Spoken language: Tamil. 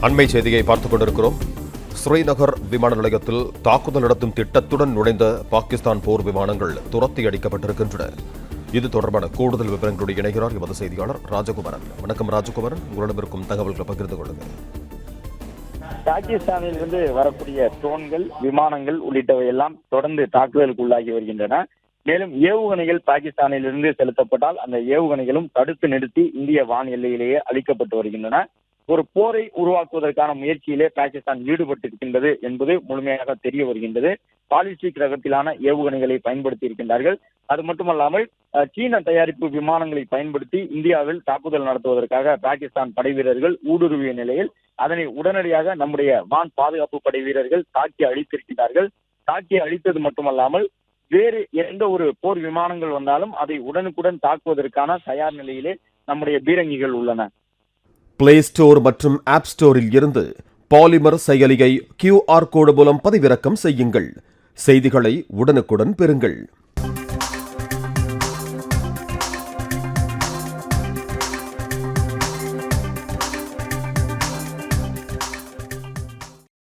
அண்மை செய்தியை பார்த்துக் கொண்டிருக்கிறோம். ஸ்ரீநகர் விமான நிலையத்தில் தாக்குதல் நடத்தும் திட்டத்துடன் நுழைந்த பாகிஸ்தான் போர் விமானங்கள் துரத்தி அடிக்கப்பட்டிருக்கின்றன. இது தொடர்பான கூடுதல் விவரங்களுடைய இணைகிறார் எமது செய்தியாளர் ராஜகுமாரன். வணக்கம் ராஜகுமாரன், உங்களிடம் இருக்கும் தகவல்களை பகிர்ந்து கொள்ளுங்கள். பாகிஸ்தானில் இருந்து வரக்கூடிய ட்ரோன்கள், விமானங்கள் உள்ளிட்டவை எல்லாம் தொடர்ந்து தாக்குதலுக்கு உள்ளாகி வருகின்றன. மேலும் ஏவுகணைகள் பாகிஸ்தானில் இருந்து செலுத்தப்பட்டால் அந்த ஏவுகணைகளும் தடுத்து நிறுத்தி இந்திய வான் எல்லையிலேயே அளிக்கப்பட்டு வருகின்றன. ஒரு போரை உருவாக்குவதற்கான முயற்சியிலே பாகிஸ்தான் ஈடுபட்டிருக்கின்றது என்பது முழுமையாக தெரிய வருகின்றது. பாலிஸ்டிக் ரகத்திலான ஏவுகணைகளை பயன்படுத்தி இருக்கின்றார்கள். அது மட்டுமல்லாமல் சீன தயாரிப்பு விமானங்களை பயன்படுத்தி இந்தியாவில் தாக்குதல் நடத்துவதற்காக பாகிஸ்தான் படை வீரர்கள் ஊடுருவிய நிலையில் அதனை உடனடியாக நம்முடைய வான் பாதுகாப்பு படை வீரர்கள் தாக்கி அழித்திருக்கிறார்கள். தாக்கி அழித்தது மட்டுமல்லாமல் வேறு எந்த ஒரு போர் விமானங்கள் வந்தாலும் அதை உடனுக்குடன் தாக்குவதற்கான தயார் நிலையிலே நம்முடைய பீரங்கிகள் உள்ளன. பிளே ஸ்டோர் மற்றும் ஆப் ஸ்டோரில் இருந்து பாலிமர் செயலியை QR கோடு மூலம் பதிவிறக்கம் செய்யுங்கள். செய்திகளை உடனுக்குடன் பெறுங்கள்.